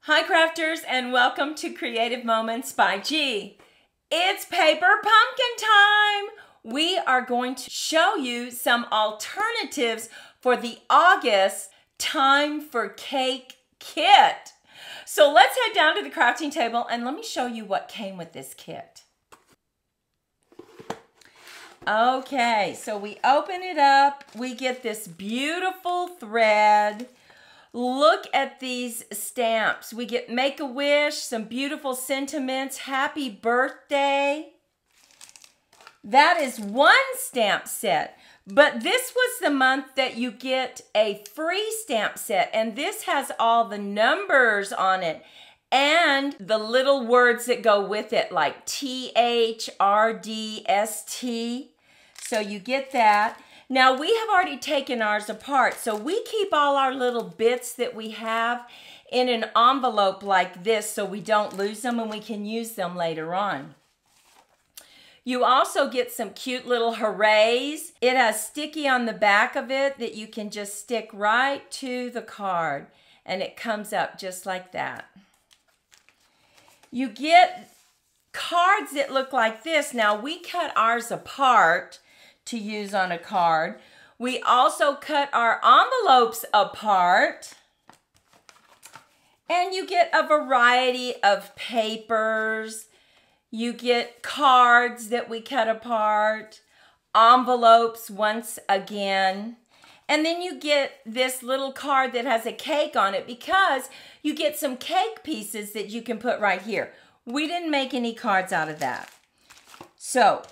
Hi crafters, and welcome to Creative Moments by G. It's paper pumpkin time! We are going to show you some alternatives for the August Time for Cake kit. So let's head down to the crafting table and let me show you what came with this kit. Okay, so we open it up, we get this beautiful thread. Look at these stamps. We get Make-A-Wish, some beautiful sentiments, happy birthday. That is one stamp set, but this was the month that you get a free stamp set, and this has all the numbers on it and the little words that go with it, like THRDST. So you get that. Now, we have already taken ours apart, so we keep all our little bits that we have in an envelope like this so we don't lose them and we can use them later on. You also get some cute little hoorays. It has sticky on the back of it that you can just stick right to the card, and it comes up just like that. You get cards that look like this. Now, we cut ours apart to use on a card. We also cut our envelopes apart, and you get a variety of papers. You get cards that we cut apart, envelopes once again, and then you get this little card that has a cake on it because you get some cake pieces that you can put right here. We didn't make any cards out of that. So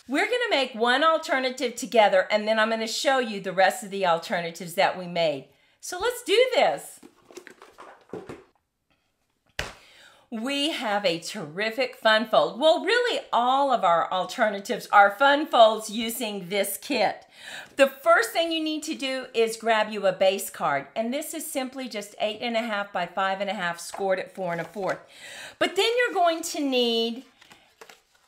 we're going to make one alternative together, and then I'm going to show you the rest of the alternatives that we made. So let's do this. We have a terrific fun fold. Well, really all of our alternatives are fun folds using this kit. The first thing you need to do is grab you a base card, and this is simply just 8.5 by 5.5 scored at 4 1/4. But then you're going to need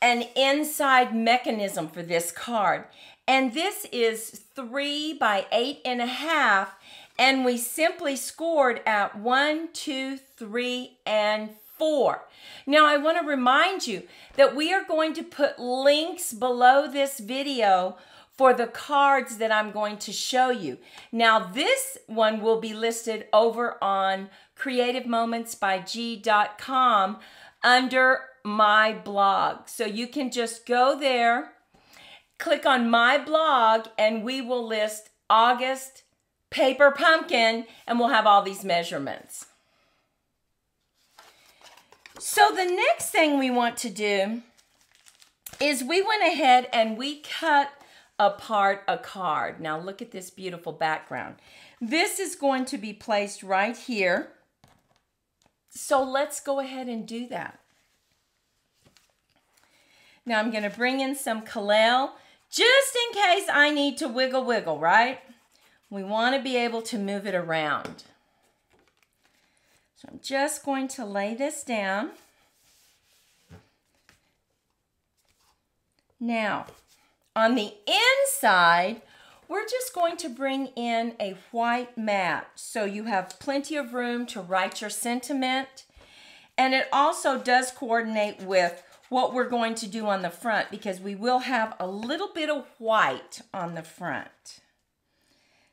an inside mechanism for this card, and this is 3 by 8.5, and we simply scored at 1, 2, 3, and 4. Now I want to remind you that we are going to put links below this video for the cards that I'm going to show you. Now this one will be listed over on creativemomentsbyg.com under my blog. So you can just go there, click on my blog, and we will list August paper pumpkin, and we'll have all these measurements. So the next thing we want to do is we went ahead and we cut apart a card. Now look at this beautiful background. This is going to be placed right here. So let's go ahead and do that. Now I'm going to bring in some Kalel just in case I need to wiggle, right? We want to be able to move it around. So I'm just going to lay this down. Now, on the inside, we're just going to bring in a white mat so you have plenty of room to write your sentiment. And it also does coordinate with what we're going to do on the front because we will have a little bit of white on the front.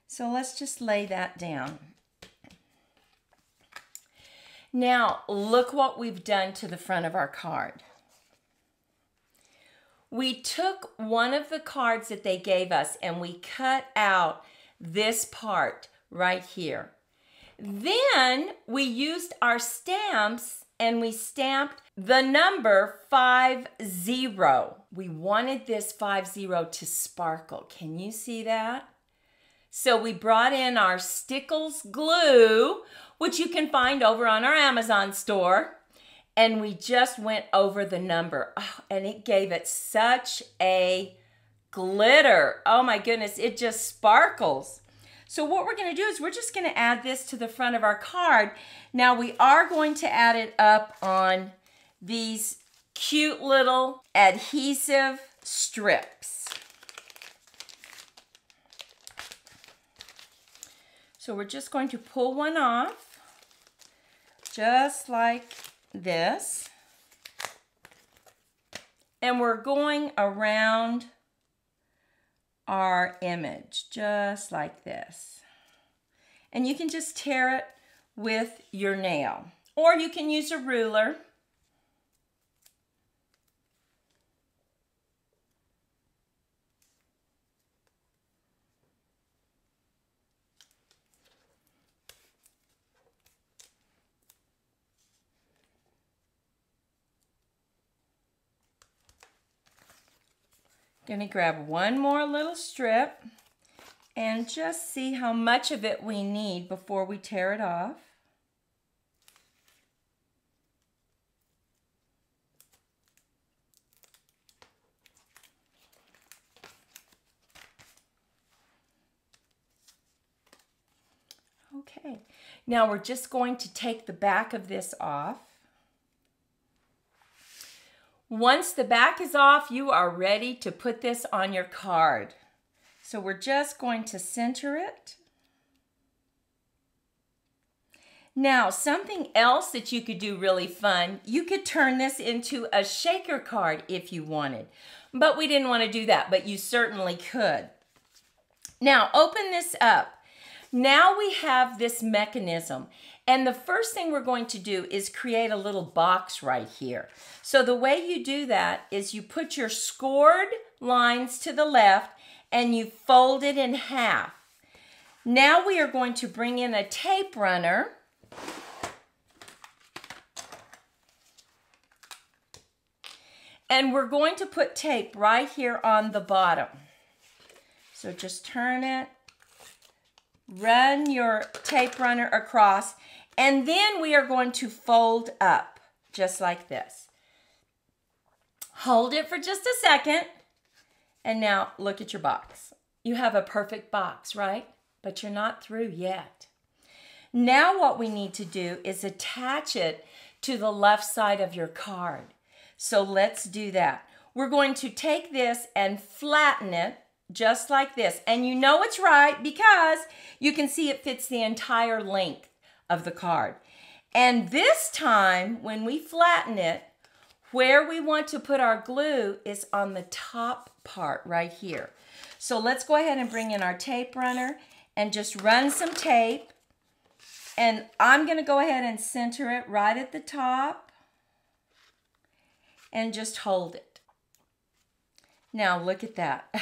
So let's just lay that down. Now, look what we've done to the front of our card. We took one of the cards that they gave us and we cut out this part right here. Then we used our stamps and we stamped the number 50. We wanted this 50 to sparkle. Can you see that? So we brought in our Stickles glue, which you can find over on our Amazon store, and we just went over the number. Oh, and it gave it such a glitter. Oh my goodness, it just sparkles. So what we're going to do is we're just going to add this to the front of our card. Now we are going to add it up on these cute little adhesive strips. So we're just going to pull one off. just like this. And we're going around our image, just like this. And you can just tear it with your nail, or you can use a ruler. Going to grab one more little strip and just see how much of it we need before we tear it off. Okay, now we're just going to take the back of this off. Once the back is off, you are ready to put this on your card. So we're just going to center it. Now, something else that you could do really fun, you could turn this into a shaker card if you wanted. But we didn't want to do that, but you certainly could. Now, open this up. Now we have this mechanism. And the first thing we're going to do is create a little box right here. So the way you do that is you put your scored lines to the left and you fold it in half. Now we are going to bring in a tape runner. And we're going to put tape right here on the bottom. So just turn it, run your tape runner across, and then we are going to fold up just like this. Hold it for just a second, and now look at your box. You have a perfect box, right? But you're not through yet. Now what we need to do is attach it to the left side of your card. So let's do that. We're going to take this and flatten it just like this. And you know it's right because you can see it fits the entire length of the card. And this time, when we flatten it, where we want to put our glue is on the top part right here. So let's go ahead and bring in our tape runner and just run some tape. And I'm going to go ahead and center it right at the top and just hold it. Now look at that.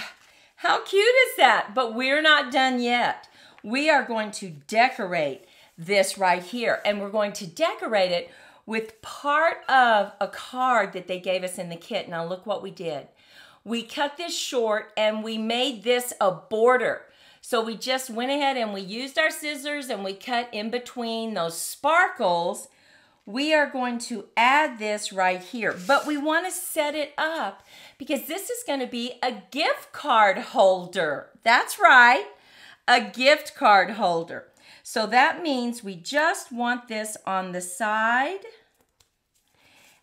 How cute is that? But we're not done yet. We are going to decorate this right here, and we're going to decorate it with part of a card that they gave us in the kit. Now look what we did. We cut this short and we made this a border. So we just went ahead and we used our scissors and we cut in between those sparkles. We are going to add this right here, but we want to set it up because this is going to be a gift card holder. That's right, a gift card holder. So that means we just want this on the side,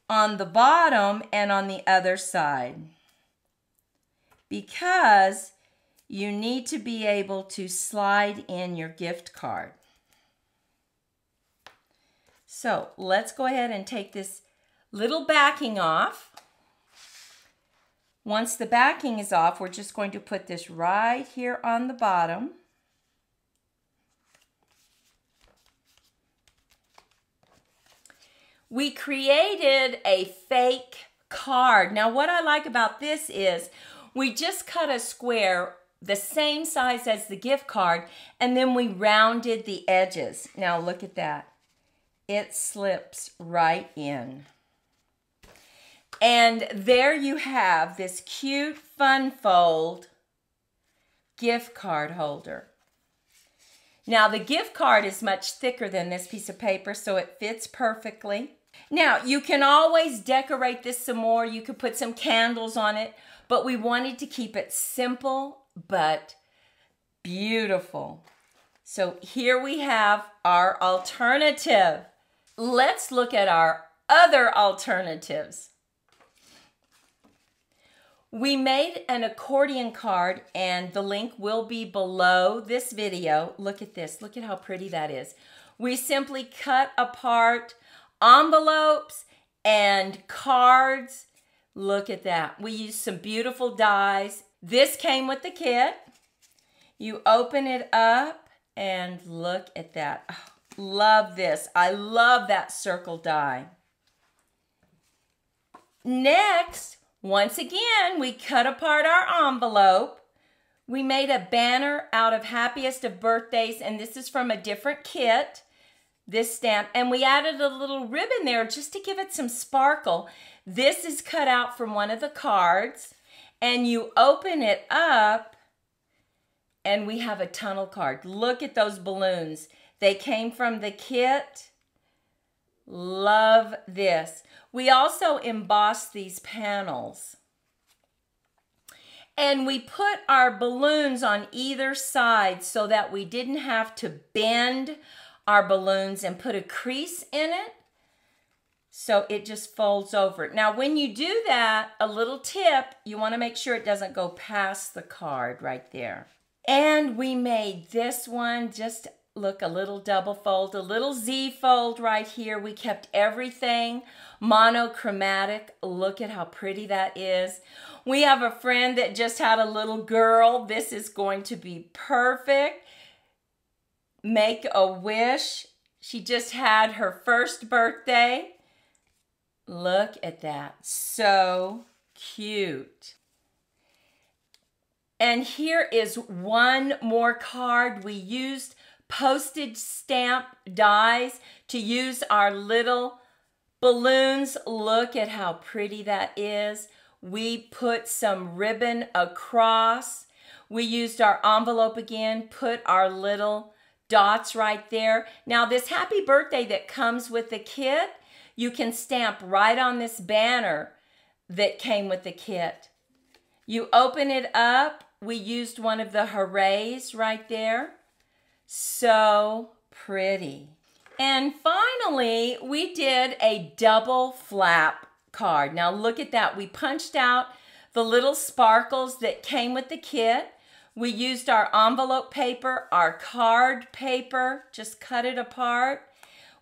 on the bottom, and on the other side. Because you need to be able to slide in your gift card. So let's go ahead and take this little backing off. Once the backing is off, we're just going to put this right here on the bottom. We created a fake card. Now what I like about this is we just cut a square the same size as the gift card and then we rounded the edges. Now look at that. It slips right in. And there you have this cute fun fold gift card holder. Now the gift card is much thicker than this piece of paper, so it fits perfectly. Now you can always decorate this some more. You could put some candles on it, but we wanted to keep it simple but beautiful. So here we have our alternative. Let's look at our other alternatives. We made an accordion card and the link will be below this video. Look at this. Look at how pretty that is. We simply cut apart envelopes and cards. Look at that. We used some beautiful dies. This came with the kit. You open it up and look at that. Oh, love this. I love that circle die. Next, once again, we cut apart our envelope. We made a banner out of happiest of birthdays, and this is from a different kit, this stamp. And we added a little ribbon there just to give it some sparkle. This is cut out from one of the cards, and you open it up, and we have a tunnel card. Look at those balloons. They came from the kit. Love this. We also embossed these panels. And we put our balloons on either side so that we didn't have to bend our balloons and put a crease in it. So it just folds over. Now when you do that, a little tip, you want to make sure it doesn't go past the card right there. And we made this one just look a little double fold, a little Z fold right here. We kept everything monochromatic. Look at how pretty that is. We have a friend that just had a little girl. This is going to be perfect. Make a wish. She just had her first birthday. Look at that. So cute. And here is one more card. We used postage stamp dies to use our little balloons. Look at how pretty that is. We put some ribbon across. We used our envelope again, put our little dots right there. Now this happy birthday that comes with the kit, you can stamp right on this banner that came with the kit. You open it up. We used one of the hoorays right there. So pretty. And finally, we did a double flap card. Now look at that. We punched out the little sparkles that came with the kit. We used our envelope paper, our card paper, just cut it apart.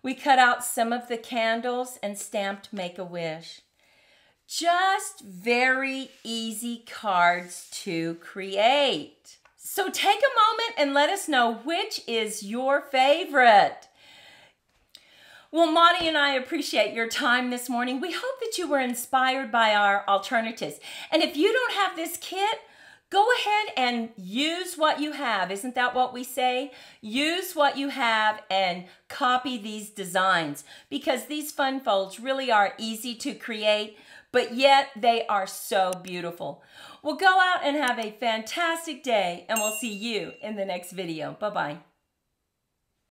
We cut out some of the candles and stamped Make-A-Wish. Just very easy cards to create. So take a moment and let us know which is your favorite. Well, Monty and I appreciate your time this morning. We hope that you were inspired by our alternatives. And if you don't have this kit, go ahead and use what you have. Isn't that what we say? Use what you have and copy these designs, because these fun folds really are easy to create, but yet they are so beautiful. Well, go out and have a fantastic day, and we'll see you in the next video. Bye-bye.